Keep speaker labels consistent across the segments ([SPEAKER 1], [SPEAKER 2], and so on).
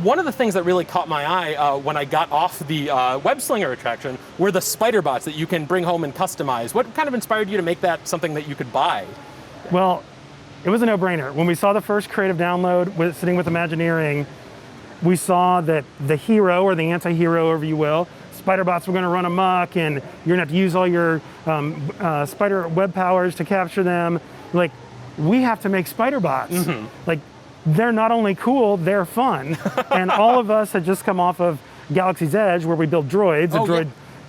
[SPEAKER 1] One of the things that really caught my eye when I got off the Web Slinger attraction were the SpiderBots that you can bring home and customize. What kind of inspired you to make that something that you could buy?
[SPEAKER 2] Well, it was a no-brainer. When we saw the first creative download sitting with Imagineering, we saw that the hero, or the anti-hero, if you will, SpiderBots were going to run amok, and you're going to have to use all your spider web powers to capture them. Like, we have to make SpiderBots.
[SPEAKER 1] Mm-hmm.
[SPEAKER 2] Like, they're not only cool, they're fun. And all of us had just come off of Galaxy's Edge, where we build droids,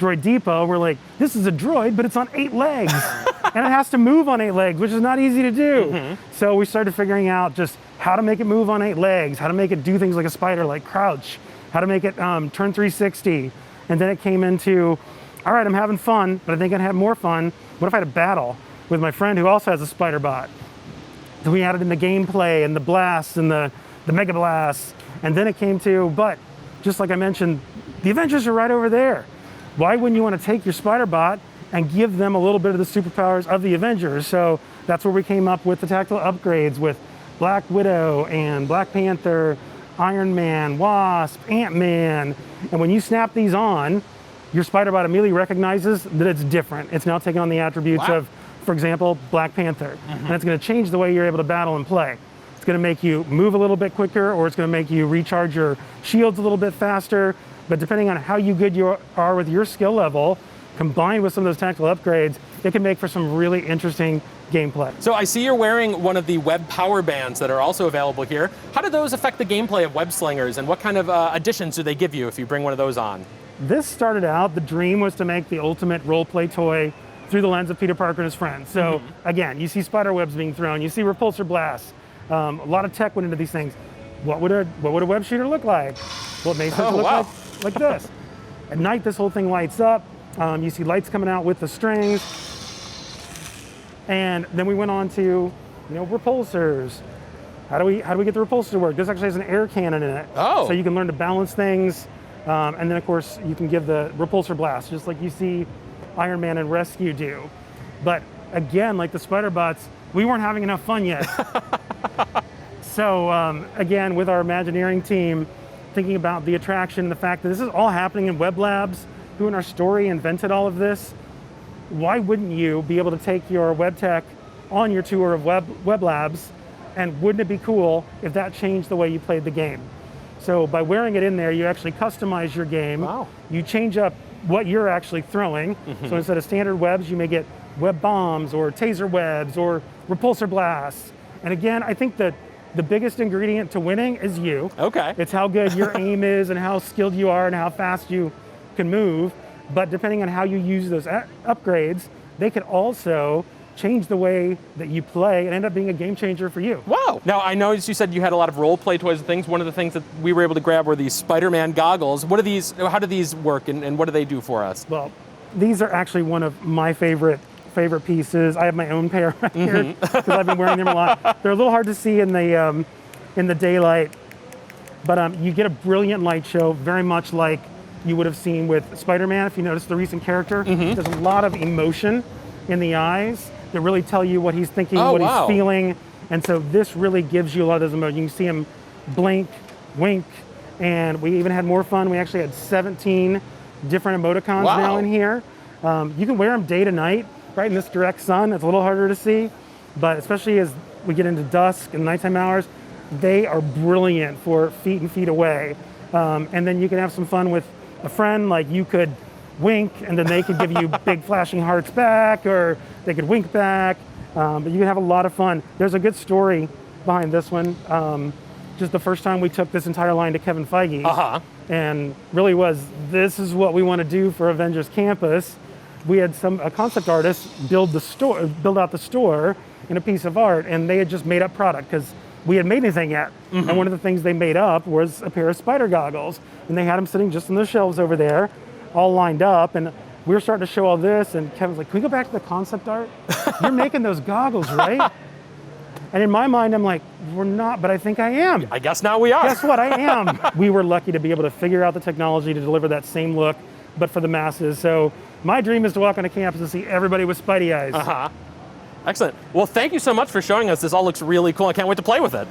[SPEAKER 2] Droid Depot. We're like, this is a droid, but it's on 8 legs. And it has to move on 8 legs, which is not easy to do.
[SPEAKER 1] Mm-hmm.
[SPEAKER 2] So we started figuring out just how to make it move on 8 legs, how to make it do things like a spider, like crouch, how to make it turn 360. And then it came into, all right, I'm having fun, but I think I'd have more fun. What if I had a battle with my friend who also has a SpiderBot? So we added in the gameplay and the blasts and the mega blasts. And then it came to, but just like I mentioned, the Avengers are right over there. Why wouldn't you want to take your SpiderBot and give them a little bit of the superpowers of the Avengers? So that's where we came up with the tactile upgrades with Black Widow and Black Panther, Iron Man, Wasp, Ant-Man. And when you snap these on, your SpiderBot immediately recognizes that it's different. It's now taking on the attributes of, for example, Black Panther. Mm-hmm. And it's going to change the way you're able to battle and play. It's going to make you move a little bit quicker, or it's going to make you recharge your shields a little bit faster. But depending on how good you are with your skill level, combined with some of those tactical upgrades, it can make for some really interesting gameplay.
[SPEAKER 1] So I see you're wearing one of the Webb power bands that are also available here. How do those affect the gameplay of Web Slingers, and what kind of additions do they give you if you bring one of those on?
[SPEAKER 2] This started out, the dream was to make the ultimate role-play toy through the lens of Peter Parker and his friends. So again, you see spider webs being thrown, you see repulsor blasts. A lot of tech went into these things. What would a web shooter look like? Well, it makes sense to look like this. At night, this whole thing lights up. You see lights coming out with the strings. And then we went on to, repulsors. How do we get the repulsor to work? This actually has an air cannon in it.
[SPEAKER 1] Oh.
[SPEAKER 2] So you can learn to balance things. And then of course you can give the repulsor blast, just like you see Iron Man and Rescue do. But again, like the SpiderBots, we weren't having enough fun yet. So again, with our Imagineering team, thinking about the attraction, the fact that this is all happening in Web Labs, who in our story invented all of this, why wouldn't you be able to take your web tech on your tour of Web Labs, and wouldn't it be cool if that changed the way you played the game? So by wearing it in there, you actually customize your game.
[SPEAKER 1] Wow.
[SPEAKER 2] You change up what you're actually throwing. So instead of standard webs, you may get web bombs or taser webs or repulsor blasts. And again, I think that the biggest ingredient to winning is you.
[SPEAKER 1] Okay.
[SPEAKER 2] It's how good your aim is and how skilled you are and how fast you can move. But depending on how you use those upgrades, they can also change the way that you play and end up being a game changer for you.
[SPEAKER 1] Wow. Now, I know you said you had a lot of role-play toys and things. One of the things that we were able to grab were these Spiderman Goggles. What are these? How do these work, and what do they do for us?
[SPEAKER 2] Well, these are actually one of my favorite pieces. I have my own pair right here because I've been wearing them a lot. They're a little hard to see in the daylight, but you get a brilliant light show, very much like you would have seen with Spider-Man. If you notice the recent character, there's a lot of emotion in the eyes that really tell you what he's thinking, he's feeling. And so this really gives you a lot of those emotions. You can see him blink, wink, and we even had more fun. We actually had 17 different emoticons now in here. You can wear them day to night, right in this direct sun. It's a little harder to see, but especially as we get into dusk and nighttime hours, they are brilliant for feet and feet away. And then you can have some fun with a friend, like you could wink and then they could give you big flashing hearts back, or they could wink back, but you can have a lot of fun. There's a good story behind this one. Just the first time we took this entire line to Kevin Feige, and really this is what we want to do for Avengers Campus. We had a concept artist build out the store in a piece of art, and they had just made up product because we hadn't made anything yet. And one of the things they made up was a pair of spider goggles, and they had them sitting just on the shelves over there, all lined up. And we were starting to show all this, and Kevin's like, "Can we go back to the concept art? You're making those goggles, right?" And in my mind, I'm like, "We're not, but I think I am."
[SPEAKER 1] I guess now we are.
[SPEAKER 2] Guess what? I am. We were lucky to be able to figure out the technology to deliver that same look, but for the masses. So my dream is to walk onto campus and see everybody with Spidey eyes.
[SPEAKER 1] Excellent. Well, thank you so much for showing us. This all looks really cool. I can't wait to play with it.